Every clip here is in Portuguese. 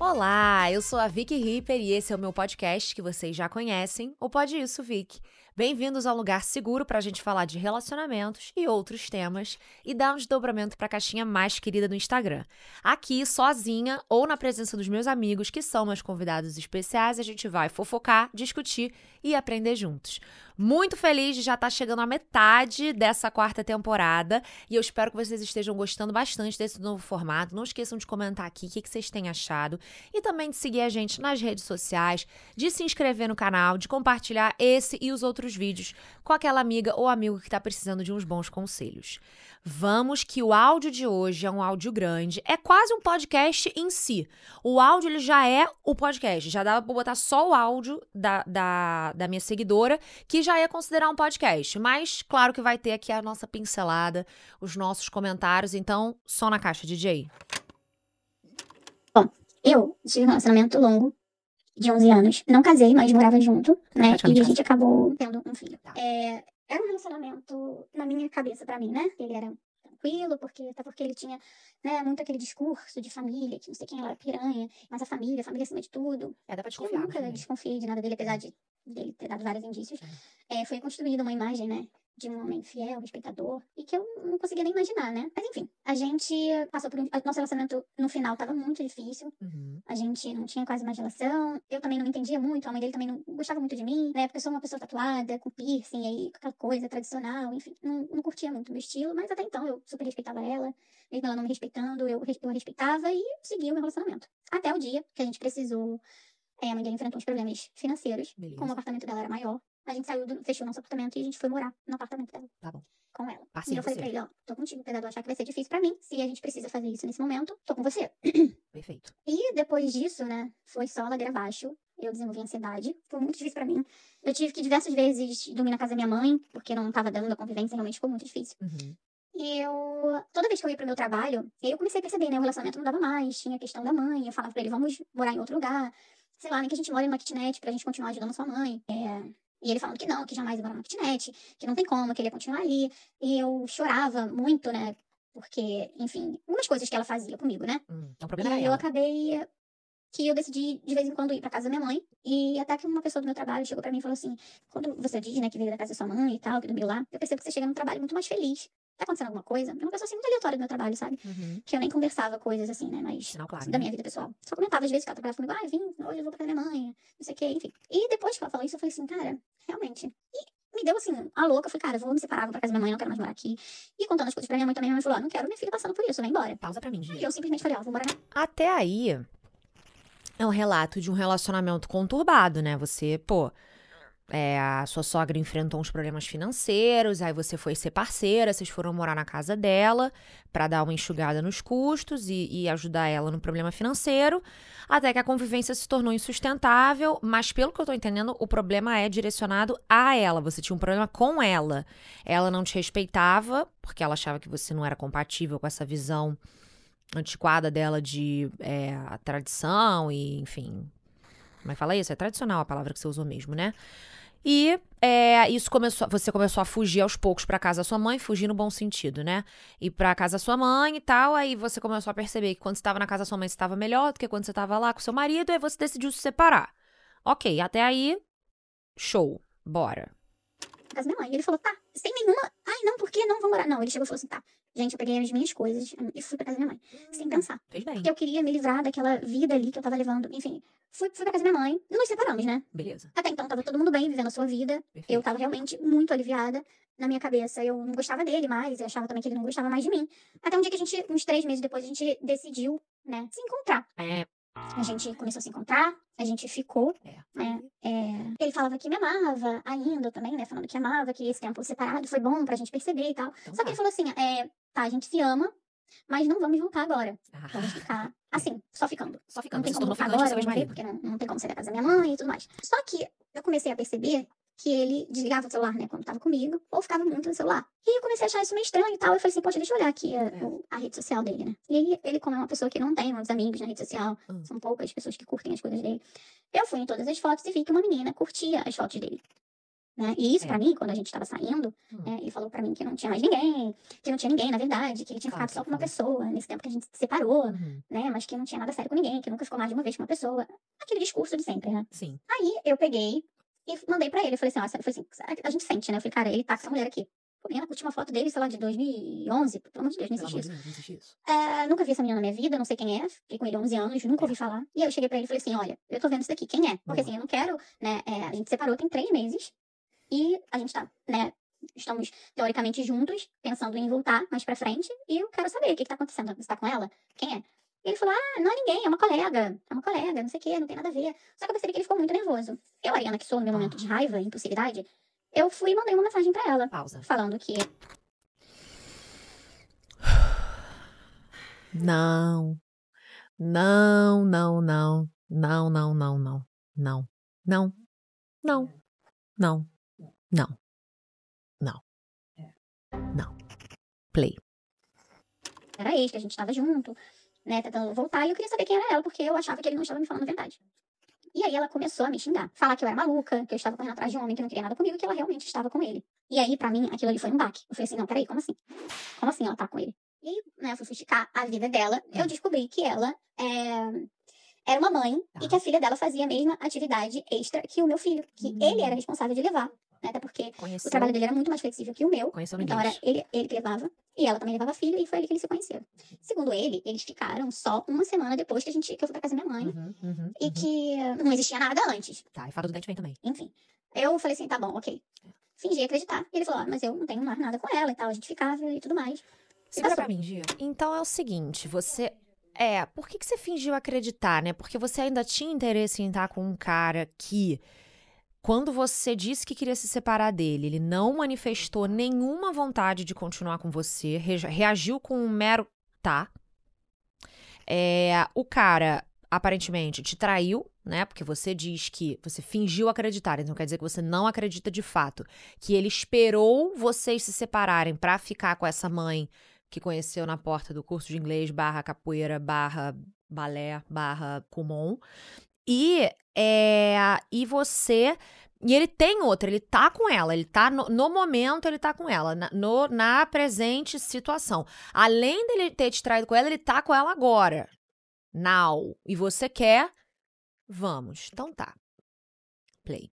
Olá, eu sou a Vicky Ripper e esse é o meu podcast que vocês já conhecem, o Pode Isso, Vicky. Bem-vindos a um lugar seguro para a gente falar de relacionamentos e outros temas e dar um desdobramento para a caixinha mais querida do Instagram. Aqui, sozinha ou na presença dos meus amigos, que são meus convidados especiais, a gente vai fofocar, discutir e aprender juntos. Muito feliz de já estar chegando à metade dessa quarta temporada e eu espero que vocês estejam gostando bastante desse novo formato. Não esqueçam de comentar aqui o que vocês têm achado e também de seguir a gente nas redes sociais, de se inscrever no canal, de compartilhar esse e os outros vídeos com aquela amiga ou amigo que está precisando de uns bons conselhos. Vamos que o áudio de hoje é um áudio grande, é quase um podcast em si. O áudio ele já é o podcast, já dá pra botar só o áudio da minha seguidora, que já ia considerar um podcast, mas claro que vai ter aqui a nossa pincelada, os nossos comentários, então só na caixa, DJ. Bom, eu tive um relacionamento longo, de 11 anos. Não casei, mas morava junto, né? E a gente acabou tendo um filho. Era um relacionamento, na minha cabeça, pra mim, né? Ele era tranquilo, até porque ele tinha, né, muito aquele discurso de família, que não sei quem ela era piranha, mas a família acima de tudo. Dá pra desconfiar. Eu nunca desconfiei de nada dele, apesar de dele ter dado vários indícios. Foi construída uma imagem, né? De um homem fiel, respeitador, e que eu não conseguia nem imaginar, né? Mas enfim, a gente passou por nosso relacionamento no final tava muito difícil. A gente não tinha quase mais relação. Eu também não entendia muito, a mãe dele também não gostava muito de mim. Na época eu sou uma pessoa tatuada, com piercing, aí com aquela coisa tradicional, enfim, não curtia muito o meu estilo, mas até então eu super respeitava ela, mesmo ela não me respeitando, eu a respeitava e seguia o meu relacionamento. Até o dia que a gente precisou. A mãe dele enfrentou uns problemas financeiros, como o apartamento dela era maior. A gente saiu, fechou nosso apartamento e a gente foi morar no apartamento dela. Tá bom. Com ela. Passei e eu falei pra ele, ó, tô contigo, apesar de eu achar que vai ser difícil pra mim. Se a gente precisa fazer isso nesse momento, tô com você. Perfeito. E depois disso, né, foi só ladeira abaixo. Eu desenvolvi ansiedade. Foi muito difícil pra mim. Eu tive que diversas vezes dormir na casa da minha mãe, porque não tava dando a convivência, realmente ficou muito difícil. E toda vez que eu ia pro meu trabalho, eu comecei a perceber, né, o relacionamento não dava mais, tinha a questão da mãe. Eu falava pra ele, vamos morar em outro lugar. Sei lá, nem que a gente more numa kitnet pra gente continuar ajudando a sua mãe. E ele falando que não, que jamais ia morar numa kitnet, que não tem como, que ele ia continuar ali. E eu chorava muito, né? Porque, enfim, umas coisas que ela fazia comigo, né? Então o problema E era eu ela. acabei que eu decidi, de vez em quando, ir pra casa da minha mãe. E até que uma pessoa do meu trabalho chegou pra mim e falou assim, quando você diz, né, que veio da casa da sua mãe e tal, que dormiu lá, eu percebo que você chega no trabalho muito mais feliz. Tá acontecendo alguma coisa? É uma pessoa assim muito aleatória do meu trabalho, sabe? Que eu nem conversava coisas assim, né? Mas Não, claro, da né? minha vida pessoal. Só comentava às vezes que ela trabalhava comigo, vim, hoje eu vou pra casa da minha mãe, não sei o que, enfim. E depois que ela falou isso, eu falei assim, cara, realmente. E me deu assim, a louca, eu falei, cara, eu vou me separar, vou pra casa da minha mãe, não quero mais morar aqui. E contando as coisas pra minha mãe também, minha mãe falou, não quero minha filha passando por isso, vai embora. Pausa pra mim, E gente. eu simplesmente falei, vou morar na... Até aí é um relato de um relacionamento conturbado, né? Você, a sua sogra enfrentou uns problemas financeiros, aí você foi ser parceira, vocês foram morar na casa dela pra dar uma enxugada nos custos e ajudar ela no problema financeiro, até que a convivência se tornou insustentável, mas pelo que eu tô entendendo, o problema é direcionado a ela, você tinha um problema com ela. Ela não te respeitava, porque ela achava que você não era compatível com essa visão antiquada dela de a tradição e, enfim... Como é que fala isso? É tradicional a palavra que você usou mesmo, né? E você começou a fugir aos poucos pra casa da sua mãe, fugir no bom sentido, né? Ir pra casa da sua mãe e tal, aí você começou a perceber que quando você tava na casa da sua mãe você tava melhor do que quando você tava lá com seu marido, aí você decidiu se separar. Ok, até aí, show, bora. casa da minha mãe. E ele falou, tá, sem nenhuma... não, por que não vou morar? Não, ele chegou e falou assim, tá, gente, eu peguei as minhas coisas e fui pra casa da minha mãe. Sem pensar. Fez bem. Porque eu queria me livrar daquela vida ali que eu tava levando. Enfim, fui pra casa da minha mãe e nos separamos, né? Beleza. Até então tava todo mundo bem, vivendo a sua vida. Perfeito. Eu tava realmente muito aliviada. Na minha cabeça, eu não gostava dele mais. Eu achava também que ele não gostava mais de mim. Até um dia que a gente, uns 3 meses depois, a gente decidiu, né, se encontrar. A gente começou a se encontrar, a gente ficou, né? Ele falava que me amava ainda também, né? Falando que amava, que esse tempo separado foi bom pra gente perceber e tal. Então Só que ele falou assim, tá, a gente se ama, mas não vamos voltar agora. Ah. Vamos ficar assim, só ficando. Só ficando. Não tem Você como se tornou voltar ficante do agora, seu vamos ver, ex-marido. porque não tem como sair da casa da minha mãe e tudo mais. Só que eu comecei a perceber que ele desligava o celular, né, quando tava comigo, ou ficava muito no celular. E eu comecei a achar isso meio estranho e tal. Eu falei assim, poxa, deixa eu olhar aqui a rede social dele, né? E aí, ele, como é uma pessoa que não tem muitos amigos na rede social, são poucas pessoas que curtem as coisas dele, eu fui em todas as fotos e vi que uma menina curtia as fotos dele. né? E isso, pra mim, quando a gente tava saindo, ele falou pra mim que não tinha mais ninguém, que não tinha ninguém, na verdade, que ele tinha ficado só com uma pessoa nesse tempo que a gente se separou, né? Mas que não tinha nada sério com ninguém, que nunca ficou mais de uma vez com uma pessoa. Aquele discurso de sempre, né? Sim. Aí eu peguei e mandei pra ele. Eu falei assim, a gente sente, né? Eu falei, cara, ele tá com essa mulher aqui. Pô, menina, curti uma foto dele, sei lá, de 2011. Pelo amor de Deus, não existe isso. Nunca vi essa menina na minha vida, não sei quem é. Fiquei com ele há 11 anos, nunca ouvi falar. E aí eu cheguei pra ele e falei assim, olha, eu tô vendo isso daqui, quem é? Porque assim, eu não quero, né? A gente separou tem 3 meses. E a gente tá, né? Estamos teoricamente juntos, pensando em voltar mais pra frente. E eu quero saber o que tá acontecendo. Você tá com ela? Quem é? E ele falou, não é ninguém, é uma colega, não sei o quê, não tem nada a ver. Só que eu percebi que ele ficou muito nervoso. Eu, Ariana, que sou no meu momento de raiva e impulsividade, eu fui e mandei uma mensagem pra ela. Pausa. Falando que... Não. Não, não, não. Não, não, não, não. Não. Não. Não. Não. Não. Não. Não. Play. Era ex, que a gente tava junto, né, tentando voltar, e eu queria saber quem era ela, porque eu achava que ele não estava me falando a verdade. E aí ela começou a me xingar, falar que eu era maluca, que eu estava correndo atrás de um homem que não queria nada comigo, que ela realmente estava com ele. E aí, pra mim, aquilo ali foi um baque. Eu falei assim, não, peraí, como assim? Como assim ela tá com ele? E aí, né, eu fui fuxicar a vida dela, eu descobri que ela era uma mãe e que a filha dela fazia a mesma atividade extra que o meu filho, que ele era responsável de levar, né, até porque o trabalho dele era muito mais flexível que o meu, então era ele que levava, e ela também levava a filha, e foi ali que eles se conheceram. Segundo ele, eles ficaram só uma semana depois que eu fui pra casa da minha mãe, e que não existia nada antes. Tá, e fala do dente vem também. Enfim, eu falei assim, tá bom, ok. Fingi acreditar. E ele falou, mas eu não tenho mais nada com ela e tal, a gente ficava e tudo mais. Segura pra mim, Gia. Então é o seguinte, você... por que você fingiu acreditar, né? Porque você ainda tinha interesse em estar com um cara que, quando você disse que queria se separar dele, ele não manifestou nenhuma vontade de continuar com você, reagiu com um mero tá. O cara, aparentemente, te traiu, né? Porque você diz que você fingiu acreditar, então quer dizer que você não acredita de fato. Que ele esperou vocês se separarem pra ficar com essa mãe que conheceu na porta do curso de inglês / capoeira / balé / Kumon. E você... E ele tem outra, ele tá com ela, ele tá no momento, ele tá com ela, na presente situação. Além dele ter te traído com ela, ele tá com ela agora. Now. E você quer? Vamos. Então tá. Play.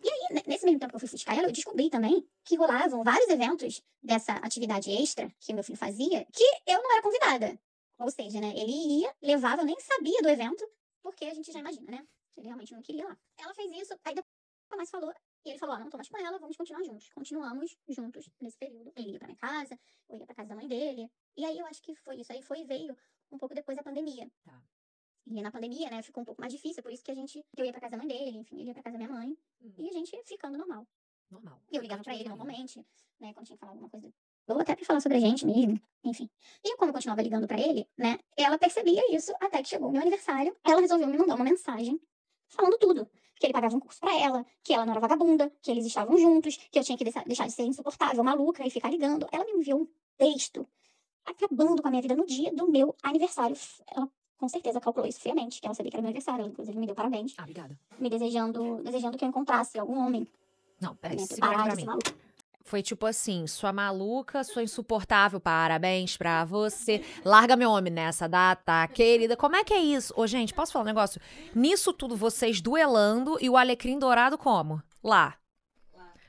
E aí, nesse mesmo tempo que eu fui fuxicar ela, eu descobri também que rolavam vários eventos dessa atividade extra que meu filho fazia, que eu não era convidada. Ou seja, né, ele ia, levava, eu nem sabia do evento, porque a gente já imagina, né? Ele realmente não queria ir lá. Ela fez isso, aí depois mais falou, e ele falou, não tô mais com ela, vamos continuar juntos. Continuamos juntos nesse período. Ele ia pra minha casa, eu ia pra casa da mãe dele. E aí eu acho que foi isso. Aí veio um pouco depois da pandemia. Tá. E na pandemia, né, ficou um pouco mais difícil, por isso que eu ia pra casa da mãe dele, enfim, ele ia pra casa da minha mãe, e a gente ficando normal. E eu ligava pra ele normalmente, né, quando tinha que falar alguma coisa, ou até pra falar sobre a gente mesmo, enfim. E como eu continuava ligando pra ele, né, ela percebia isso, até que chegou o meu aniversário, ela resolveu me mandar uma mensagem falando tudo. Que ele pagava um curso pra ela, que ela não era vagabunda, que eles estavam juntos, que eu tinha que deixar de ser insuportável, maluca, e ficar ligando. Ela me enviou um texto acabando com a minha vida no dia do meu aniversário. Ela com certeza calculou isso friamente, que ela sabia que era meu aniversário. Ela, inclusive, me deu parabéns. Obrigada. Me desejando que eu encontrasse algum homem. Não, peraí, segura pra mim. Foi tipo assim, sua maluca, sua insuportável, parabéns pra você. Larga meu homem nessa data, querida. Como é que é isso? Ô, gente, posso falar um negócio? Nisso tudo, vocês duelando e o alecrim dourado como? Lá.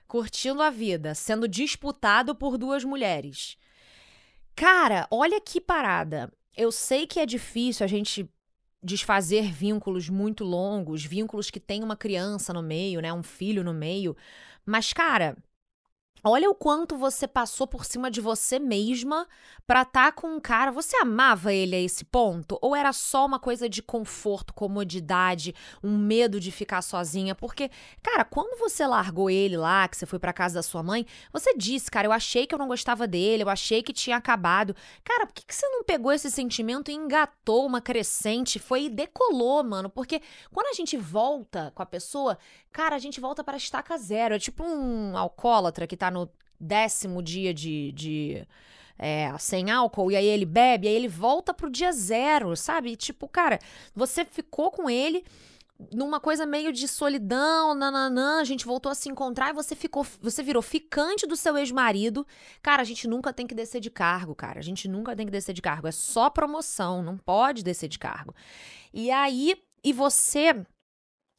Curtindo a vida, sendo disputado por 2 mulheres. Cara, olha que parada. Eu sei que é difícil a gente desfazer vínculos muito longos, vínculos que tem uma criança no meio, né, um filho no meio. Mas, cara, olha o quanto você passou por cima de você mesma pra estar com um cara. Você amava ele a esse ponto? Ou era só uma coisa de conforto, comodidade, um medo de ficar sozinha? Porque, cara, quando você largou ele lá, que você foi pra casa da sua mãe, você disse, cara, eu achei que eu não gostava dele, eu achei que tinha acabado. Cara, por que você não pegou esse sentimento e engatou uma crescente? Foi e decolou, mano. Porque quando a gente volta com a pessoa, cara, a gente volta para estaca zero. É tipo um alcoólatra que tá no 10º dia sem álcool, e aí ele bebe, e aí ele volta pro dia 0, sabe? E, tipo, cara, você ficou com ele, numa coisa meio de solidão, nananã, a gente voltou a se encontrar e você virou ficante do seu ex-marido. Cara, a gente nunca tem que descer de cargo, cara. A gente nunca tem que descer de cargo. É só promoção, não pode descer de cargo. E aí, você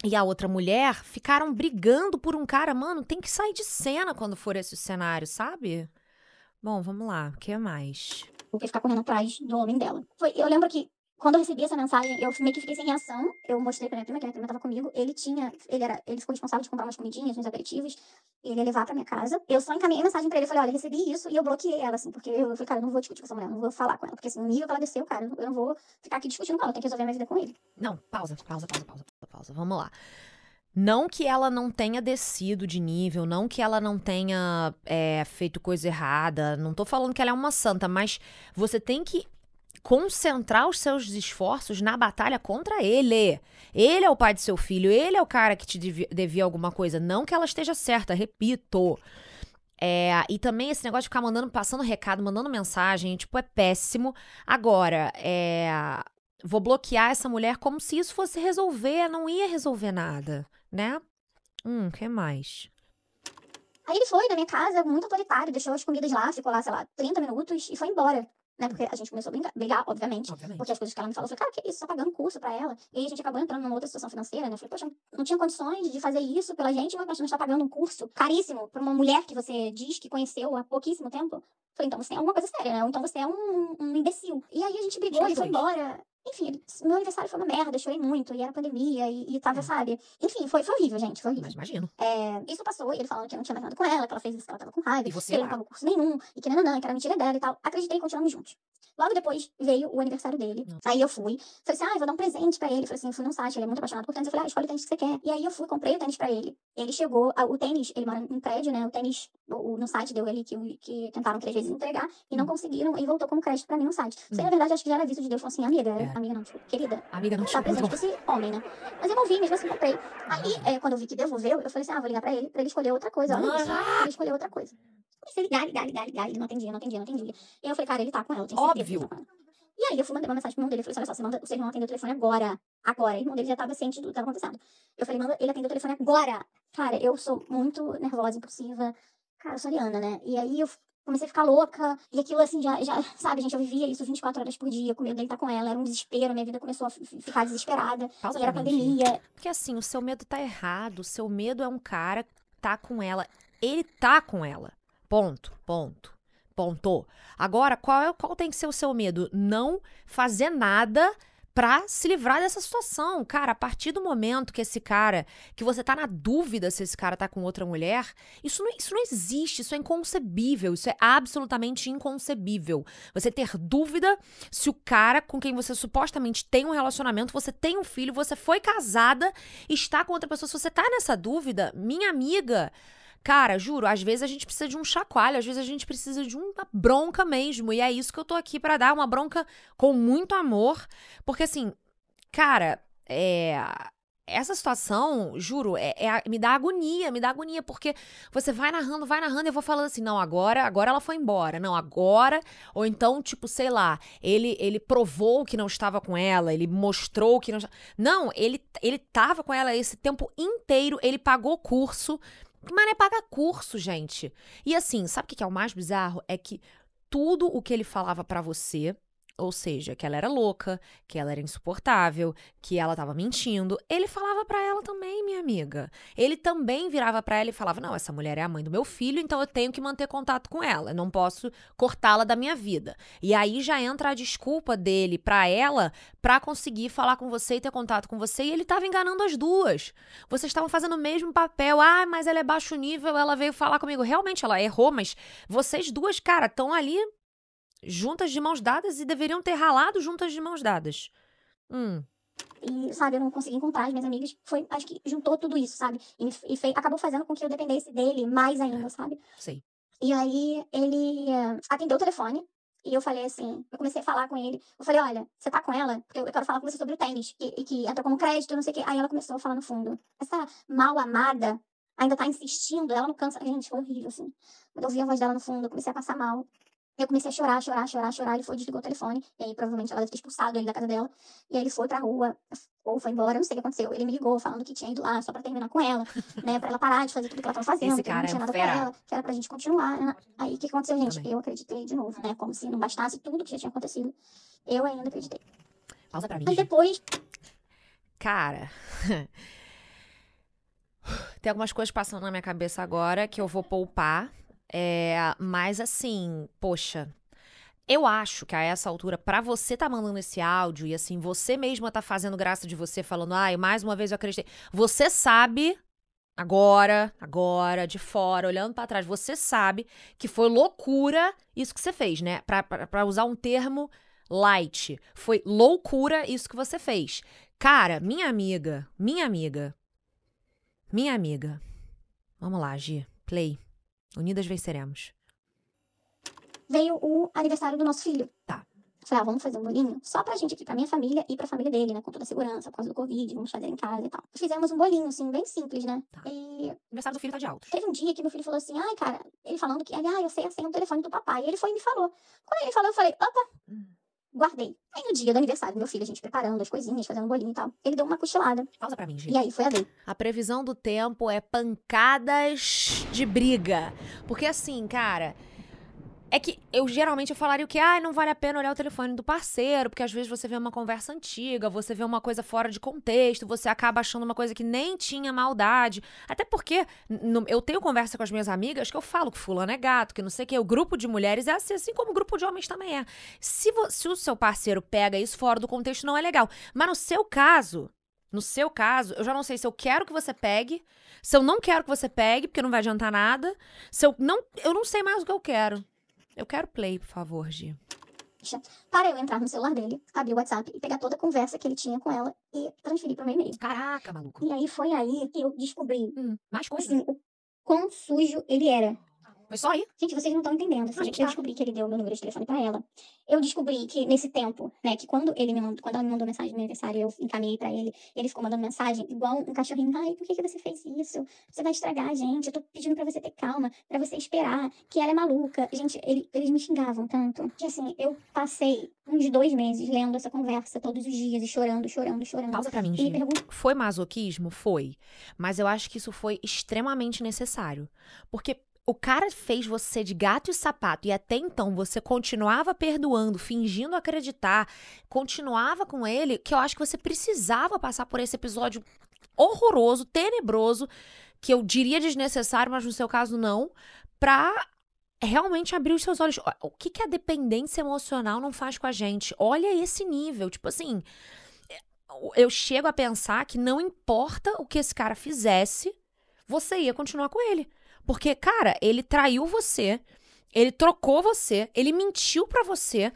e a outra mulher ficaram brigando por um cara. Mano, tem que sair de cena quando for esse cenário, sabe? Bom, vamos lá. O que mais? Porque ficar correndo atrás do homem dela. Eu lembro que quando eu recebi essa mensagem, eu meio que fiquei sem reação. Eu mostrei pra minha prima, que a minha prima tava comigo. Ele ficou responsável de comprar umas comidinhas, uns aperitivos. Ele ia levar pra minha casa. Eu só encaminhei a mensagem pra ele. Eu falei, olha, recebi isso. E eu bloqueei ela, assim. Porque eu falei, cara, eu não vou discutir com essa mulher. Não vou falar com ela. Porque assim, o nível que ela desceu, cara, eu não vou ficar aqui discutindo com ela. Eu tenho que resolver minha vida com ele. Não, pausa. Vamos lá. Não que ela não tenha descido de nível, não que ela não tenha feito coisa errada, não tô falando que ela é uma santa, mas você tem que concentrar os seus esforços na batalha contra ele. Ele é o pai de seu filho, ele é o cara que te devia alguma coisa, não que ela esteja certa, repito. E também esse negócio de ficar passando recado, mandando mensagem, tipo, é péssimo. Agora, vou bloquear essa mulher como se isso fosse resolver, não ia resolver nada, né? Que mais? Aí ele foi na minha casa, muito autoritário, deixou as comidas lá, ficou lá, sei lá, 30 minutos e foi embora. Né, porque a gente começou a brigar, obviamente. Porque as coisas que ela me falou, eu falei, cara, que isso? Só pagando curso pra ela. E aí a gente acabou entrando numa outra situação financeira, né? Eu falei, poxa, não tinha condições de fazer isso pela gente, mas não está pagando um curso caríssimo pra uma mulher que você diz que conheceu há pouquíssimo tempo. Eu falei, então você tem alguma coisa séria, né? Ou então você é um imbecil. E aí a gente brigou, ele foi embora. Enfim, meu aniversário foi uma merda, eu chorei muito, e era pandemia, e tava, sabe? Enfim, foi horrível, gente, foi horrível. Mas imagino. Isso passou, e ele falando que eu não tinha mais nada com ela, que ela fez isso, que ela tava com raiva, E você que ele não pagou curso nenhum, e que nananã, que era mentira dela e tal. Acreditei e continuamos juntos. Logo depois veio o aniversário dele. Aí eu fui. Falei assim, eu vou dar um presente pra ele. Falei assim, fui num site, ele é muito apaixonado por tênis. Eu falei, escolhe o tênis que você quer. E aí eu fui, comprei o tênis pra ele. Ele chegou, o tênis, ele mora em prédio, né? O tênis, no site deu ali que tentaram 3 vezes entregar e não conseguiram. E voltou como crédito pra mim no site. Isso aí, na verdade, acho que já era visto de Deus. Falou assim, amiga não, tipo, querida. Amiga, não, tá presente pra esse homem, né? Mas eu não vi, mesmo assim comprei. Aí, quando eu vi que devolveu, eu falei assim, vou ligar pra ele escolher outra coisa. Olha isso, pra ele escolher outra coisa. Comecei a ligar. Ele não atendia. E eu falei, cara, ele tá com ela, eu tenho certeza que ele tá com ela. E aí eu fui mandar uma mensagem pro irmão dele, eu falei assim, olha só, você manda o seu irmão atender o telefone agora. O irmão dele já tava ciente do que tava acontecendo. Eu falei, manda ele atender o telefone agora. Cara, eu sou muito nervosa, impulsiva. Cara, eu sou ariana, né? E aí eu comecei a ficar louca. E aquilo assim, já sabe, gente, eu vivia isso 24 horas por dia, com medo dele estar com ela. Era um desespero, minha vida começou a ficar desesperada. E era pandemia. Porque assim, o seu medo tá errado. O seu medo é um cara que tá com ela. Ele tá com ela. Ponto. Agora, qual tem que ser o seu medo? Não fazer nada pra se livrar dessa situação. Cara, a partir do momento que esse cara, que você tá na dúvida se esse cara tá com outra mulher, isso não existe, isso é inconcebível, isso é absolutamente inconcebível. Você ter dúvida se o cara com quem você supostamente tem um relacionamento, você tem um filho, você foi casada, está com outra pessoa, se você tá nessa dúvida, minha amiga... Cara, juro, às vezes a gente precisa de um chacoalho, às vezes a gente precisa de uma bronca mesmo. E é isso que eu tô aqui pra dar, uma bronca com muito amor. Porque assim, cara, essa situação, juro, me dá agonia, porque você vai narrando, e eu vou falando assim, não, agora ela foi embora, não, agora, ou então, tipo, sei lá, ele provou que não estava com ela, ele mostrou que não estava... Não, ele tava com ela esse tempo inteiro, ele pagou curso... Mas é pagar curso, gente. E assim, sabe o que é o mais bizarro? É que tudo o que ele falava pra você, ou seja, que ela era louca, que ela era insuportável, que ela tava mentindo, ele falava pra ela também, minha amiga. Ele também virava pra ela e falava, não, essa mulher é a mãe do meu filho, então eu tenho que manter contato com ela, eu não posso cortá-la da minha vida. E aí já entra a desculpa dele pra ela pra conseguir falar com você e ter contato com você, e ele tava enganando as duas. Vocês estavam fazendo o mesmo papel, mas ela é baixo nível, ela veio falar comigo. Realmente, ela errou, mas vocês duas, cara, estão ali... juntas de mãos dadas e deveriam ter ralado juntas de mãos dadas. E, sabe, eu não consegui encontrar as minhas amigas. Acho que juntou tudo isso, sabe? E acabou fazendo com que eu dependesse dele mais ainda, sabe? Sei. E aí, ele atendeu o telefone. E eu falei assim, eu comecei a falar com ele. Eu falei, olha, você tá com ela? Porque eu quero falar com você sobre o tênis. E que entra como crédito, não sei o quê. Aí ela começou a falar no fundo. Essa mal amada ainda tá insistindo. Ela não cansa. Gente, foi horrível, assim. Quando eu ouvi a voz dela no fundo, eu comecei a passar mal. Eu comecei a chorar. Ele foi, desligou o telefone. E aí, provavelmente, ela deve ter expulsado ele da casa dela. E aí, ele foi pra rua, ou foi embora, eu não sei o que aconteceu. Ele me ligou falando que tinha ido lá só pra terminar com ela, né? Pra ela parar de fazer tudo que ela tava fazendo, Esse que ele não cara tinha é nada com fera. ela, que era pra gente continuar, né? Aí, o que aconteceu, gente? Também. Eu acreditei de novo, né? Como se não bastasse tudo que já tinha acontecido. Eu ainda acreditei. Pausa pra mim. Mas depois... Cara, tem algumas coisas passando na minha cabeça agora que eu vou poupar. Mas assim, poxa, eu acho que a essa altura, pra você tá mandando esse áudio e assim, você mesma tá fazendo graça de você, falando, ai, mais uma vez eu acreditei. Você sabe, agora, de fora, olhando pra trás, você sabe que foi loucura isso que você fez, né? Pra usar um termo light. Foi loucura isso que você fez. Cara, minha amiga. Vamos lá, Gi. Play. Unidas venceremos. veio o aniversário do nosso filho. Tá. Falei, vamos fazer um bolinho só pra gente aqui, pra minha família e pra família dele, né? Com toda a segurança, por causa do Covid, vamos fazer em casa e tal. Fizemos um bolinho, assim, bem simples, né? Tá. E O aniversário do filho tá de alto. teve um dia que meu filho falou assim, ai, cara, ele falando que, eu sei a senha do telefone do papai. E ele foi e me falou. Quando ele falou, eu falei, opa, guardei. Aí no dia do aniversário do meu filho, a gente preparando as coisinhas, fazendo um bolinho e tal, ele deu uma cochilada. Pausa pra mim, Gi. E aí foi a vez. A previsão do tempo é pancadas de briga. Porque assim, cara, é que eu geralmente falaria o quê? Não vale a pena olhar o telefone do parceiro, porque às vezes você vê uma conversa antiga, você vê uma coisa fora de contexto, você acaba achando uma coisa que nem tinha maldade. Até porque eu tenho conversa com as minhas amigas que eu falo que fulano é gato, que não sei o quê. O grupo de mulheres é assim como o grupo de homens também é. Se o seu parceiro pega isso fora do contexto, não é legal. Mas no seu caso, eu já não sei se eu quero que você pegue, se eu não quero que você pegue, porque não vai adiantar nada. Eu não sei mais o que eu quero. Eu quero play, por favor, Gi. Para eu entrar no celular dele, abrir o WhatsApp e pegar toda a conversa que ele tinha com ela e transferir pro meu e-mail. Caraca, maluco. E aí foi aí que eu descobri, Mais coisa. assim, o quão sujo ele era. Foi só aí. Gente, vocês não estão entendendo. Assim, gente eu tá. descobri que ele deu meu número de telefone pra ela. Eu descobri que nesse tempo, né, que quando ela me mandou mensagem no meu aniversário, eu encaminhei pra ele, ele ficou mandando mensagem igual um cachorrinho. Ai, por que você fez isso? Você vai estragar a gente. Eu tô pedindo pra você ter calma, pra você esperar, que ela é maluca. Gente, eles me xingavam tanto. Que assim, eu passei uns 2 meses lendo essa conversa todos os dias e chorando. Pausa pra mim, E Gi. me pergunto, Foi masoquismo? Foi. Mas eu acho que isso foi extremamente necessário. Porque o cara fez você de gato e sapato e até então você continuava perdoando, fingindo acreditar, continuava com ele, que eu acho que você precisava passar por esse episódio horroroso, tenebroso, que eu diria desnecessário, mas no seu caso não, pra realmente abrir os seus olhos. O que a dependência emocional não faz com a gente? Olha esse nível, tipo assim, eu chego a pensar que não importa o que esse cara fizesse, você ia continuar com ele. Porque, cara, ele traiu você, ele trocou você, ele mentiu pra você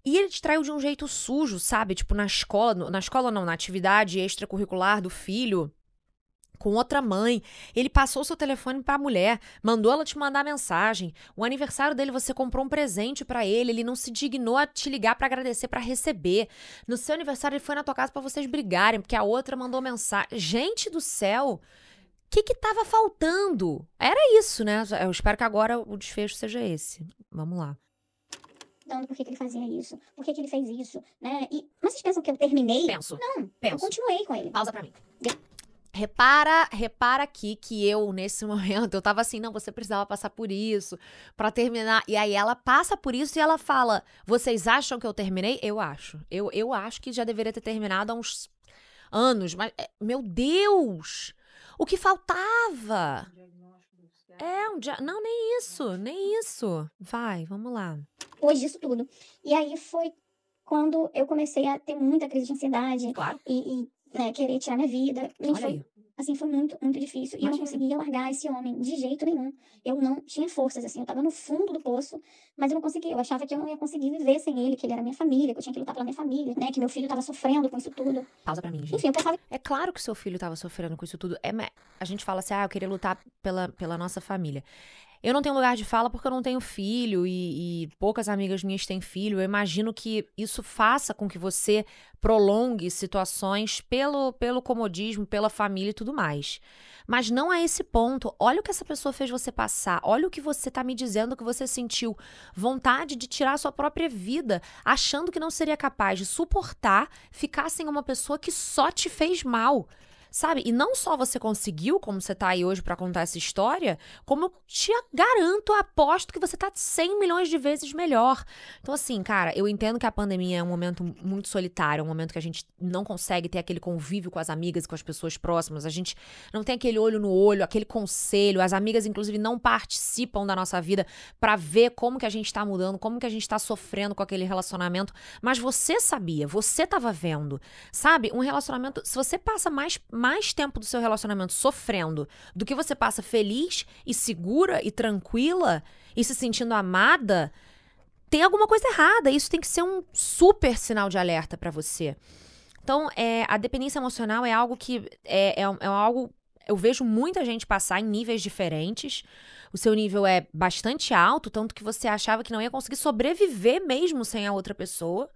e ele te traiu de um jeito sujo, sabe? Tipo, na escola não, na atividade extracurricular do filho, com outra mãe. Ele passou o seu telefone pra mulher, mandou ela te mandar mensagem. O aniversário dele, você comprou um presente pra ele não se dignou a te ligar pra agradecer, pra receber. No seu aniversário, ele foi na tua casa pra vocês brigarem, porque a outra mandou mensagem. Gente do céu! O que tava faltando? Era isso, né? Eu espero que agora o desfecho seja esse. Vamos lá. por que ele fazia isso? Por que ele fez isso? Né? Mas vocês pensam que eu terminei? Penso. Não, Penso. eu continuei com ele. Pausa pra mim. Repara aqui que eu, nesse momento, eu tava assim, não, você precisava passar por isso pra terminar. E aí ela passa por isso e ela fala, vocês acham que eu terminei? Eu acho. Eu acho que já deveria ter terminado há uns anos. Mas, meu Deus! O que faltava? Não, nem isso. Vai, vamos lá. Depois disso tudo. E aí foi quando eu comecei a ter muita crise de ansiedade. Claro. E né, querer tirar minha vida. Gente, Olha aí. assim, foi muito, muito difícil. E eu não conseguia largar esse homem de jeito nenhum. Eu não tinha forças, assim. Eu tava no fundo do poço, mas eu não conseguia. Eu achava que eu não ia conseguir viver sem ele, que ele era minha família, que eu tinha que lutar pela minha família, né? Que meu filho tava sofrendo com isso tudo. Pausa pra mim, gente. Enfim, eu pensava... É claro que seu filho tava sofrendo com isso tudo. A gente fala assim, eu queria lutar pela nossa família. Eu não tenho lugar de fala porque eu não tenho filho e poucas amigas minhas têm filho. Eu imagino que isso faça com que você prolongue situações pelo comodismo, pela família e tudo mais. Mas não a esse ponto. Olha o que essa pessoa fez você passar. Olha o que você tá me dizendo que você sentiu. Vontade de tirar a sua própria vida, achando que não seria capaz de suportar ficar sem uma pessoa que só te fez mal. Sabe? E não só você conseguiu, como você tá aí hoje pra contar essa história, como eu te garanto, aposto que você tá 100 milhões de vezes melhor. Então, assim, cara, eu entendo que a pandemia é um momento muito solitário, é um momento que a gente não consegue ter aquele convívio com as amigas e com as pessoas próximas, a gente não tem aquele olho no olho, aquele conselho, as amigas, inclusive, não participam da nossa vida pra ver como que a gente tá mudando, como que a gente tá sofrendo com aquele relacionamento, mas você sabia, você tava vendo, sabe? Um relacionamento, se você passa mais tempo do seu relacionamento sofrendo do que você passa feliz e segura e tranquila e se sentindo amada, tem alguma coisa errada. Isso tem que ser um super sinal de alerta pra você. Então, a dependência emocional é algo que é algo. Eu vejo muita gente passar em níveis diferentes. O seu nível é bastante alto, tanto que você achava que não ia conseguir sobreviver mesmo sem a outra pessoa.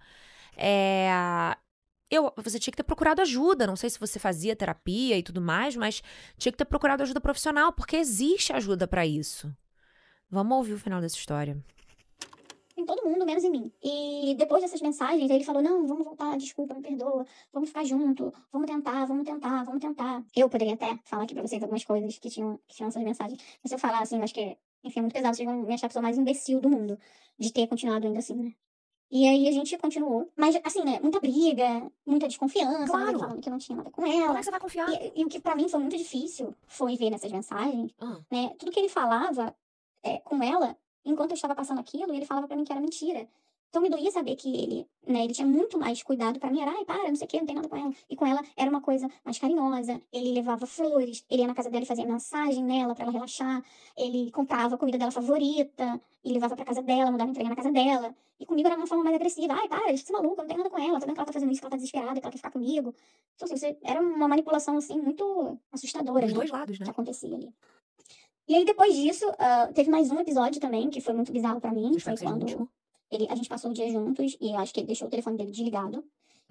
Você tinha que ter procurado ajuda, não sei se você fazia terapia e tudo mais, mas tinha que ter procurado ajuda profissional, porque existe ajuda pra isso. Vamos ouvir o final dessa história. Em todo mundo, menos em mim. E depois dessas mensagens, ele falou, não, vamos voltar, desculpa, me perdoa, vamos ficar junto, vamos tentar, vamos tentar, vamos tentar. Eu poderia até falar aqui pra vocês algumas coisas que tinham essas mensagens, mas se eu falar assim, eu acho que, enfim, é muito pesado, vocês vão me achar a pessoa mais imbecil do mundo, de ter continuado ainda assim, né? E aí a gente continuou. Mas, assim, né, muita briga, muita desconfiança. Claro. Ele falando que eu não tinha nada com ela. Como é que você vai confiar? E o que pra mim foi muito difícil foi ver nessas mensagens, né, tudo que ele falava com ela, enquanto eu estava passando aquilo, ele falava pra mim que era mentira. Então me doía saber que ele, né, ele tinha muito mais cuidado pra mim. Era, ai, para, não sei o que, não tem nada com ela. E com ela era uma coisa mais carinhosa. Ele levava flores, ele ia na casa dela e fazia massagem nela pra ela relaxar. Ele comprava a comida dela favorita e levava pra casa dela, mudava entrega na casa dela. E comigo era uma forma mais agressiva. Ai, para, deixa de ser maluca, não tem nada com ela. Tá vendo que ela tá fazendo isso, que ela tá desesperada, que ela quer ficar comigo. Então, assim, era uma manipulação, assim, muito assustadora. Dos né, dois lados, né? que acontecia ali. E aí, depois disso, teve mais um episódio também, que foi muito bizarro pra mim. Foi quando a gente passou o dia juntos, e eu acho que ele deixou o telefone dele desligado.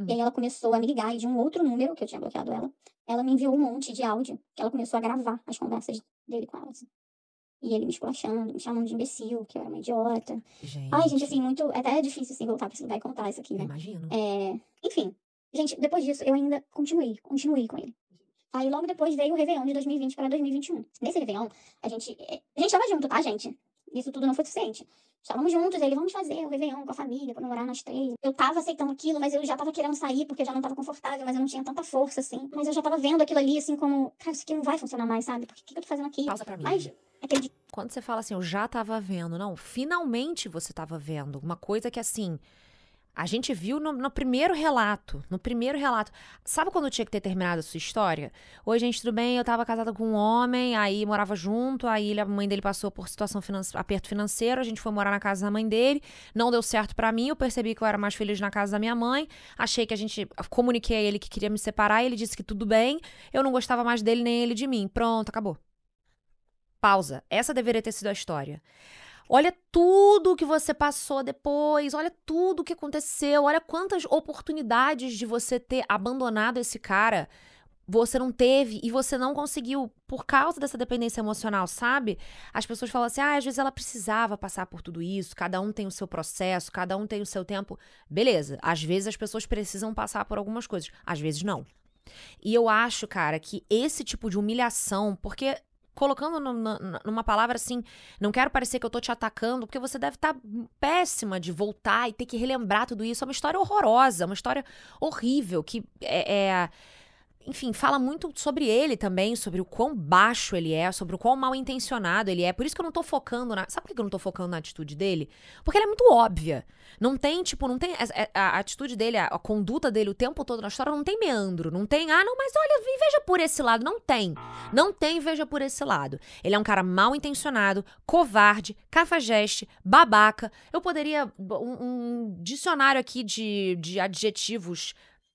E aí ela começou a me ligar, e de um outro número, que eu tinha bloqueado ela, ela me enviou um monte de áudio, que ela começou a gravar as conversas dele com ela, assim. E ele me esculachando, me chamando de imbecil, que eu era uma idiota. Gente. Ai, gente, assim, muito... Até é difícil, assim, voltar pra esse lugar e contar isso aqui, né? Imagino. Enfim, gente, depois disso, eu ainda continuei com ele. Aí logo depois veio o Réveillon de 2020 para 2021. Nesse Réveillon, a gente tava junto, tá, gente? Isso tudo não foi suficiente. Estávamos juntos, ele, vamos fazer o Réveillon com a família, comemorar nós três. Eu tava aceitando aquilo, mas eu já tava querendo sair, porque eu já não tava confortável, mas eu não tinha tanta força, assim. Mas eu já tava vendo aquilo ali, assim, como, cara, isso aqui não vai funcionar mais, sabe? Por que eu tô fazendo aqui? Pausa pra mim. Mas, aquele... Quando você fala assim, eu já tava vendo, não, finalmente você tava vendo. Uma coisa que, assim, a gente viu no primeiro relato. No primeiro relato. Sabe quando tinha que ter terminado a sua história? Oi, gente, tudo bem? Eu tava casada com um homem, aí morava junto, aí a mãe dele passou por aperto financeiro, a gente foi morar na casa da mãe dele, não deu certo pra mim, eu percebi que eu era mais feliz na casa da minha mãe, achei que comuniquei a ele que queria me separar, ele disse que tudo bem, eu não gostava mais dele nem ele de mim. Pronto, acabou. Pausa. Essa deveria ter sido a história. Olha tudo que você passou depois, olha tudo que aconteceu, olha quantas oportunidades de você ter abandonado esse cara você não teve e você não conseguiu por causa dessa dependência emocional, sabe? As pessoas falam assim, às vezes ela precisava passar por tudo isso, cada um tem o seu processo, cada um tem o seu tempo. Beleza, às vezes as pessoas precisam passar por algumas coisas, às vezes não. E eu acho, cara, que esse tipo de humilhação, porque... colocando numa palavra assim, não quero parecer que eu tô te atacando, porque você deve estar péssima de voltar e ter que relembrar tudo isso. É uma história horrorosa, uma história horrível, que enfim, fala muito sobre ele também, sobre o quão baixo ele é, sobre o quão mal intencionado ele é. Por isso que eu não tô focando na... Sabe por que eu não tô focando na atitude dele? Porque ela é muito óbvia. Não tem, tipo, não tem... A atitude dele, a conduta dele o tempo todo na história não tem meandro. Não tem, não, mas olha, veja por esse lado. Não tem. Não tem, veja por esse lado. Ele é um cara mal intencionado, covarde, cafajeste, babaca. Eu poderia... Um dicionário aqui de adjetivos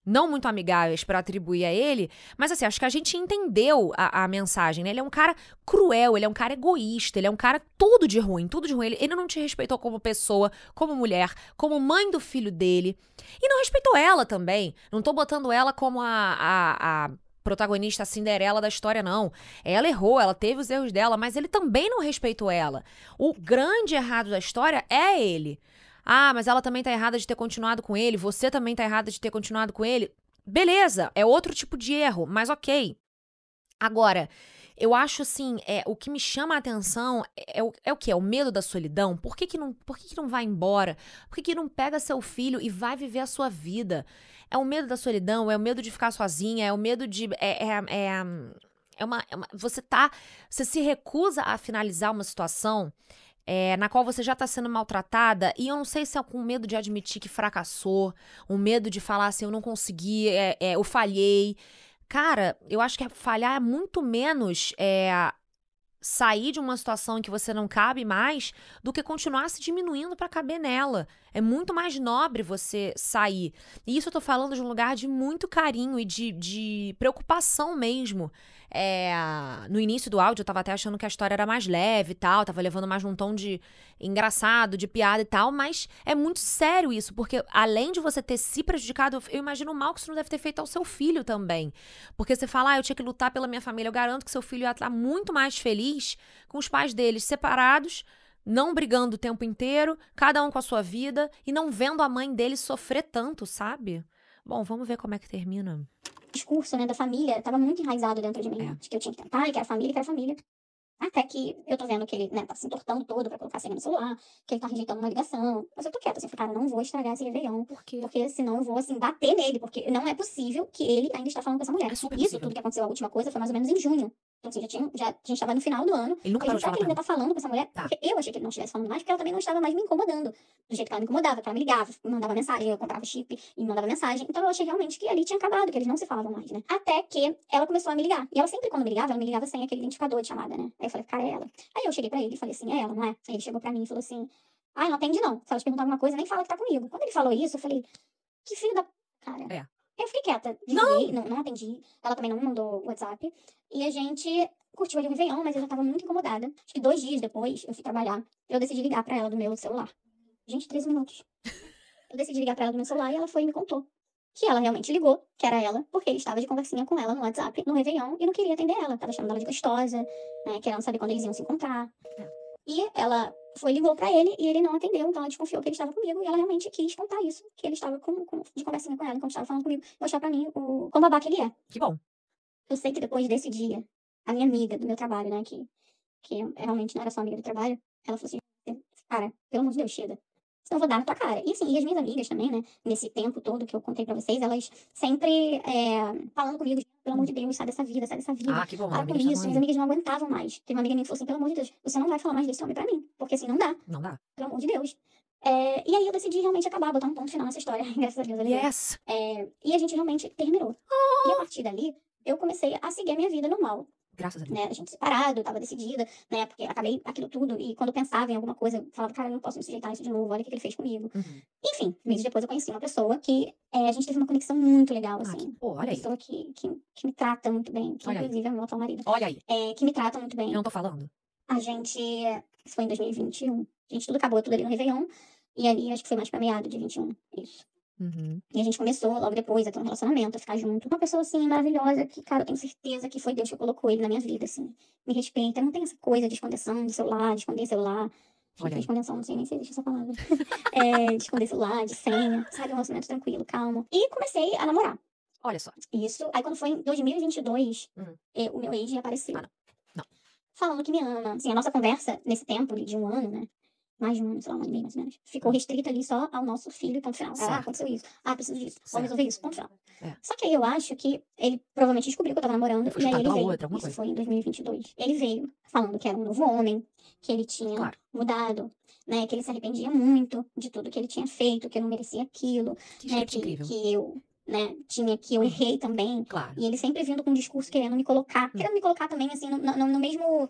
não muito amigáveis pra atribuir a ele, mas assim, acho que a gente entendeu a mensagem, né? Ele é um cara cruel, ele é um cara egoísta, ele é um cara tudo de ruim, tudo de ruim. Ele não te respeitou como pessoa, como mulher, como mãe do filho dele. E não respeitou ela também. Não tô botando ela como a protagonista, a Cinderela da história, não. Ela errou, ela teve os erros dela, mas ele também não respeitou ela. O grande errado da história é ele. Ah, mas ela também tá errada de ter continuado com ele, você também tá errada de ter continuado com ele. Beleza, é outro tipo de erro, mas ok. Agora, eu acho assim, o que me chama a atenção é o quê? É o medo da solidão? Por que que não vai embora? Por que que não pega seu filho e vai viver a sua vida? É o medo da solidão, é o medo de ficar sozinha, é o medo de... Você se recusa a finalizar uma situação na qual você já tá sendo maltratada, e eu não sei se é com medo de admitir que fracassou, um medo de falar assim, eu não consegui, eu falhei. Cara, eu acho que falhar é muito menos sair de uma situação em que você não cabe mais do que continuar se diminuindo pra caber nela. É muito mais nobre você sair. E isso eu tô falando de um lugar de muito carinho e de preocupação mesmo. No início do áudio eu tava até achando que a história era mais leve e tal, tava levando mais num tom de engraçado, de piada e tal, mas é muito sério isso, porque além de você ter se prejudicado, eu imagino o mal que isso não deve ter feito ao seu filho também. Porque você fala, eu tinha que lutar pela minha família, eu garanto que seu filho ia estar muito mais feliz com os pais deles separados, não brigando o tempo inteiro, cada um com a sua vida, e não vendo a mãe dele sofrer tanto, sabe? Bom, vamos ver como é que termina. O discurso, né, da família estava muito enraizado dentro de mim, né? De que eu tinha que tentar, e que era família, que era família. Até que eu tô vendo que ele, né, tá se entortando todo pra colocar senha no celular, que ele tá rejeitando uma ligação. Mas eu tô quieta, assim, cara, não vou estragar esse Réveillon. Por quê? Porque senão eu vou, assim, bater nele, porque não é possível que ele ainda está falando com essa mulher. É super Isso possível. tudo que aconteceu, a última coisa, foi mais ou menos em junho. Então, assim, a gente tava no final do ano. Ele nunca parou de Será falar que ele com ainda tá falando com essa mulher? Tá. Porque eu achei que ele não estivesse falando mais, porque ela também não estava mais me incomodando. Do jeito que ela me incomodava, que ela me ligava, me mandava mensagem, eu comprava chip e me mandava mensagem. Então eu achei realmente que ali tinha acabado, que eles não se falavam mais, né? Até que ela começou a me ligar. E ela sempre, quando me ligava, ela me ligava sem aquele identificador de chamada, né? Aí eu falei, cara, é ela. Aí eu cheguei pra ele e falei assim, é ela, não é? Aí ele chegou pra mim e falou assim, não atende não. Se ela te perguntar alguma coisa, nem fala que tá comigo. Quando ele falou isso, eu falei, que filho da... Cara... Eu fiquei quieta, desliguei, não atendi. Ela também não me mandou WhatsApp. E a gente curtiu ali o Réveillon, mas eu já tava muito incomodada. Acho que 2 dias depois, eu fui trabalhar. Eu decidi ligar pra ela do meu celular. Gente, 13 minutos. Eu decidi ligar pra ela do meu celular e ela foi e me contou que ela realmente ligou, que era ela, porque ele estava de conversinha com ela no WhatsApp, no Réveillon, e não queria atender ela. Tava chamando ela de gostosa, né, querendo saber quando eles iam se encontrar. E ela ligou pra ele e ele não atendeu, então ela desconfiou que ele estava comigo e ela realmente quis contar isso, que ele estava de conversinha com ela enquanto estava falando comigo, mostrar pra mim o quão babaca ele é. Que bom. Eu sei que depois desse dia, a minha amiga do meu trabalho, né, que realmente não era só amiga do trabalho, ela falou assim, cara, pelo amor de Deus, chega. Senão eu vou dar na tua cara. E assim, e as minhas amigas também, né, nesse tempo todo que eu contei pra vocês, elas sempre falando comigo, pelo amor de Deus, sai dessa vida, sai dessa vida. Ah, que bom. Para com isso, minhas amigas não aguentavam mais. Teve uma amiga minha que falou assim, pelo amor de Deus, você não vai falar mais desse homem pra mim, porque assim, não dá. Não dá. Pelo amor de Deus. E aí eu decidi realmente acabar, botar um ponto final nessa história, graças a Deus. Yes! E a gente realmente terminou. E a partir dali, eu comecei a seguir a minha vida normal. Graças a Deus. Né? A gente separado, eu tava decidida, né? Porque acabei aquilo tudo. E quando eu pensava em alguma coisa, eu falava, cara, eu não posso me sujeitar a isso de novo. Olha o que ele fez comigo. Uhum. Enfim, meses depois eu conheci uma pessoa que a gente teve uma conexão muito legal, assim. Olha uma aí. pessoa que me trata muito bem. Que Olha inclusive é meu atual marido. Olha aí. Que me trata muito bem. Eu não tô falando. A gente... Isso foi em 2021. A gente tudo acabou, tudo ali no Réveillon. E ali, acho que foi mais pra meado de 21. Isso. Uhum. E a gente começou logo depois a ter um relacionamento, a ficar junto. Uma pessoa, assim, maravilhosa, que, cara, eu tenho certeza que foi Deus que colocou ele na minha vida, assim. Me respeita. Não tem essa coisa de escondeção de celular, de esconder celular. Escondeção, não sei nem se existe essa palavra. De esconder celular, de senha. Sabe, um relacionamento tranquilo, calmo. E comecei a namorar. Olha só. Isso. Aí, quando foi em 2022, o meu ex apareceu. Não. Falando que me ama. Assim, a nossa conversa, nesse tempo de um ano, né? Mais de um ano, sei lá, um ano e meio, mais ou menos. Ficou restrita ali só ao nosso filho, ponto final. Aconteceu isso. Preciso disso. Vamos resolver isso, ponto final. Só que aí eu acho que ele provavelmente descobriu que eu tava namorando. E aí ele veio. Isso foi em 2022. Ele veio falando que era um novo homem, que ele tinha mudado, né? Que ele se arrependia muito de tudo que ele tinha feito, que eu não merecia aquilo. Que né? Que eu né, tinha que eu errei também. Claro. E ele sempre vindo com um discurso querendo me colocar também, assim, no mesmo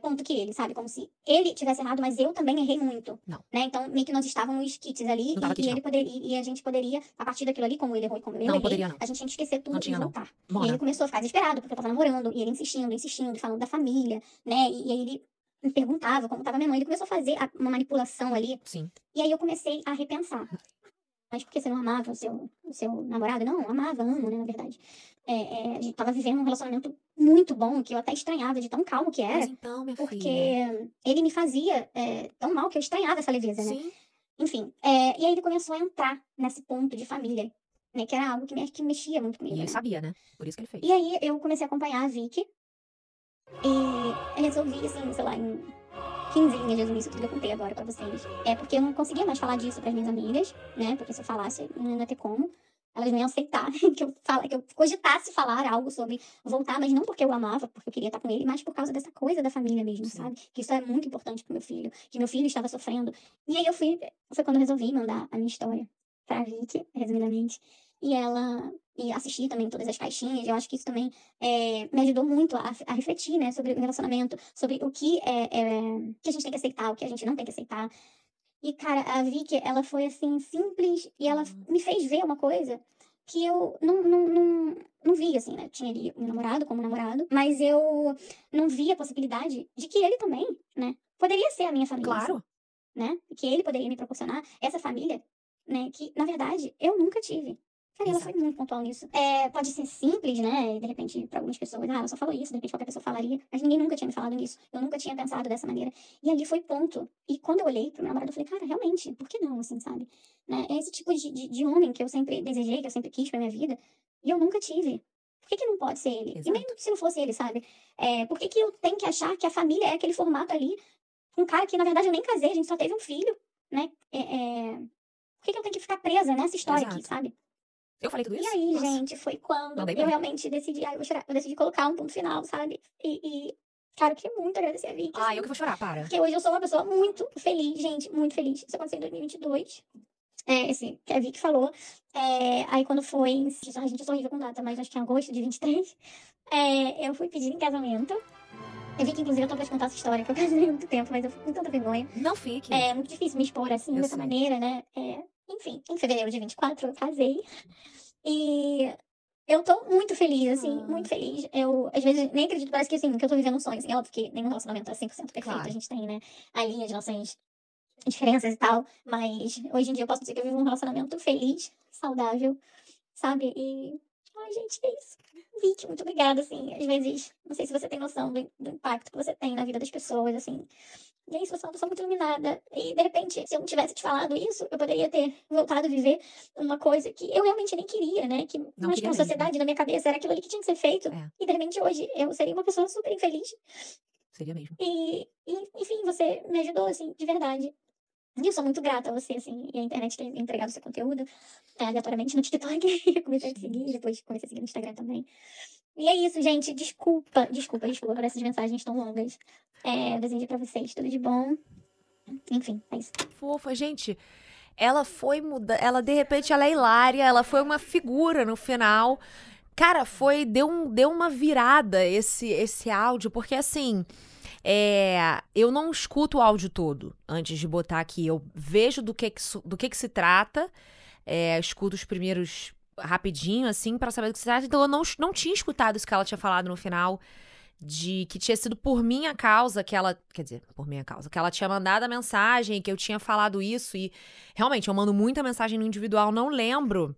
ponto que ele, sabe? Como se ele tivesse errado, mas eu também errei muito. Não. Né? Então, meio que nós estávamos kits ali, Não tava kit, não. e a gente poderia, a partir daquilo ali, como ele errou e como eu Não errei, poderia, não. a gente tinha que esquecer tudo Não tinha, e não. voltar. E Mona. ele começou a ficar desesperado, porque eu tava namorando, e ele insistindo, falando da família, né? E aí ele me perguntava como tava minha mãe. Ele começou a fazer uma manipulação ali. Sim. E aí eu comecei a repensar. Mas porque você não amava o seu namorado? Não, amava, amo, né, na verdade. A gente tava vivendo um relacionamento muito bom, que eu até estranhava de tão calmo que era. Mas então, minha porque filha. ele me fazia tão mal que eu estranhava essa leveza, né? Sim. Enfim, e aí ele começou a entrar nesse ponto de família, né? Que era algo que mexia muito comigo. E ele né? sabia, né? Por isso que ele fez. E aí eu comecei a acompanhar a Vicky. E resolvi, assim, sei lá, em 15 linhas, resumir isso tudo que eu contei agora pra vocês. Porque eu não conseguia mais falar disso pras minhas amigas, né? Porque se eu falasse, não ia ter como. Elas não iam aceitar que eu cogitasse falar algo sobre voltar, mas não porque eu amava, porque eu queria estar com ele, mas por causa dessa coisa da família mesmo, Sim. sabe? Que isso é muito importante pro meu filho, que meu filho estava sofrendo. E aí foi quando eu resolvi mandar a minha história pra Vicky, resumidamente. E assistir também todas as caixinhas. Eu acho que isso também me ajudou muito a refletir, né, sobre o relacionamento, sobre o que que a gente tem que aceitar, o que a gente não tem que aceitar. E, cara, a Vicky, ela foi, assim, simples, e ela me fez ver uma coisa que eu não via, assim, né? Tinha ali o meu namorado como namorado, mas eu não via a possibilidade de que ele também, né, poderia ser a minha família. Claro. Né? Que ele poderia me proporcionar essa família, né, que, na verdade, eu nunca tive. Cara, ela foi muito pontual nisso. Pode ser simples, né? De repente, para algumas pessoas, ela só falou isso, de repente qualquer pessoa falaria, mas ninguém nunca tinha me falado nisso. Eu nunca tinha pensado dessa maneira. E ali foi ponto. E quando eu olhei pro meu namorado, eu falei, cara, realmente, por que não, assim, sabe? Né? É esse tipo de homem que eu sempre desejei, que eu sempre quis pra minha vida, e eu nunca tive. Por que não pode ser ele? Exato. E mesmo se não fosse ele, sabe? Por que eu tenho que achar que a família é aquele formato ali, com um cara que, na verdade, eu nem casei, a gente só teve um filho, né? Por que eu tenho que ficar presa nessa história Exato. aqui, sabe? Eu falei tudo isso? E aí, Nossa. gente, foi quando Mandei eu bem. realmente decidi, eu vou chorar, eu decidi colocar um ponto final, sabe? Cara, eu queria muito agradecer a Vicky. Ah, eu que vou chorar, para. Porque hoje eu sou uma pessoa muito feliz, gente, muito feliz. Isso aconteceu em 2022. Que a Vicky falou. Aí quando foi, a gente é horrível com data, mas acho que em agosto de 23, eu fui pedir em casamento. Eu vi que, inclusive, eu tô pra te contar essa história, que eu casei há muito tempo, mas eu fico com tanta vergonha. Não fique. É muito difícil me expor assim, Eu dessa sei. maneira, né? Enfim, em fevereiro de 24 eu casei. E eu tô muito feliz, assim, muito feliz. Eu, às vezes, nem acredito, parece que, assim, que eu tô vivendo um sonho. Assim, é óbvio que nenhum relacionamento é 100% perfeito. Claro. A gente tem, né, ali as nossas diferenças e tal. Mas hoje em dia eu posso dizer que eu vivo um relacionamento feliz, saudável, sabe? E, ai, gente, é isso. Vicky, muito obrigada, assim. Às vezes, não sei se você tem noção do impacto que você tem na vida das pessoas, assim. E é isso, eu sou uma pessoa muito iluminada. E, de repente, se eu não tivesse te falado isso, eu poderia ter voltado a viver uma coisa que eu realmente nem queria, né? Que, Não mas queria com a mesmo. sociedade, na minha cabeça, era aquilo ali que tinha que ser feito. É. E, de repente, hoje, eu seria uma pessoa super infeliz. Seria mesmo. E enfim, você me ajudou, assim, de verdade. E eu sou muito grata a você, assim, e a internet ter entregado seu conteúdo aleatoriamente no TikTok. Eu comecei a te seguir, depois comecei a seguir no Instagram também. E é isso, gente. Desculpa por essas mensagens tão longas. Desejo pra vocês tudo de bom. Enfim, é isso. Fofa, gente. Ela foi mudar. Ela, de repente, ela é hilária. Ela foi uma figura no final. Cara, deu uma virada esse áudio, porque assim. Eu não escuto o áudio todo antes de botar aqui. Eu vejo do que se trata. Escuto os primeiros rapidinho, assim, pra saber do que se trata. Então, eu não tinha escutado isso que ela tinha falado no final. De que tinha sido por minha causa que ela... Quer dizer, por minha causa. Que ela tinha mandado a mensagem, que eu tinha falado isso. E, realmente, eu mando muita mensagem no individual, não lembro.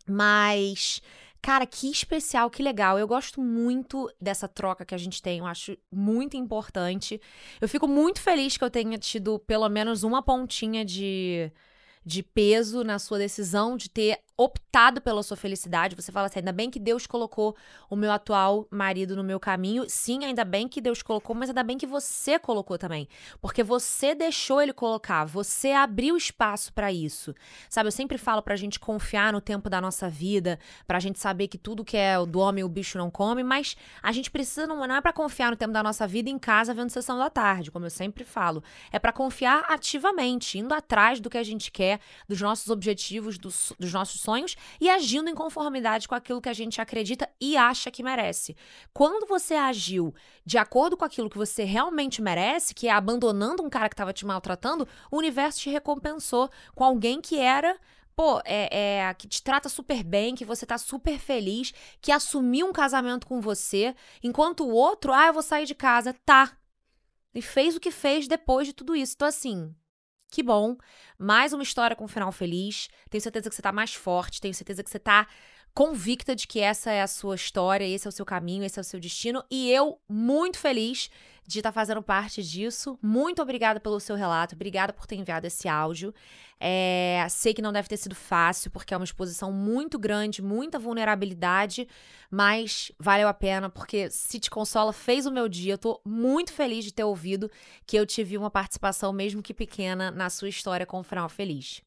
Mas... Cara, que especial, que legal. Eu gosto muito dessa troca que a gente tem. Eu acho muito importante. Eu fico muito feliz que eu tenha tido pelo menos uma pontinha de peso na sua decisão de ter optado pela sua felicidade. Você fala assim, ainda bem que Deus colocou o meu atual marido no meu caminho. Sim, ainda bem que Deus colocou, mas ainda bem que você colocou também. Porque você deixou ele colocar, você abriu espaço pra isso. Sabe, eu sempre falo pra gente confiar no tempo da nossa vida, pra gente saber que tudo que é do homem o bicho não come, mas a gente precisa, não é pra confiar no tempo da nossa vida em casa vendo Sessão da Tarde, como eu sempre falo. É pra confiar ativamente, indo atrás do que a gente quer, dos nossos objetivos, dos nossos sonhos, sonhos e agindo em conformidade com aquilo que a gente acredita e acha que merece. Quando você agiu de acordo com aquilo que você realmente merece, que é abandonando um cara que estava te maltratando, o universo te recompensou com alguém que era... que te trata super bem, que você tá super feliz, que assumiu um casamento com você, enquanto o outro, eu vou sair de casa, tá. E fez o que fez depois de tudo isso. Então, assim, que bom. Mais uma história com um final feliz. Tenho certeza que você tá mais forte, tenho certeza que você tá convicta de que essa é a sua história, esse é o seu caminho, esse é o seu destino. E eu, muito feliz de estar fazendo parte disso. Muito obrigada pelo seu relato, obrigada por ter enviado esse áudio. Sei que não deve ter sido fácil, porque é uma exposição muito grande, muita vulnerabilidade, mas valeu a pena, porque se te consola, fez o meu dia. Eu tô muito feliz de ter ouvido que eu tive uma participação, mesmo que pequena, na sua história com um final feliz.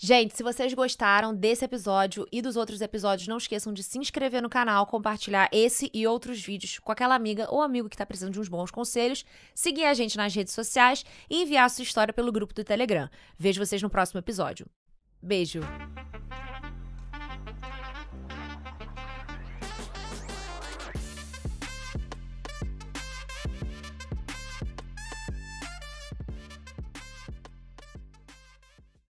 Gente, se vocês gostaram desse episódio e dos outros episódios, não esqueçam de se inscrever no canal, compartilhar esse e outros vídeos com aquela amiga ou amigo que tá precisando de uns bons conselhos, seguir a gente nas redes sociais e enviar a sua história pelo grupo do Telegram. Vejo vocês no próximo episódio. Beijo!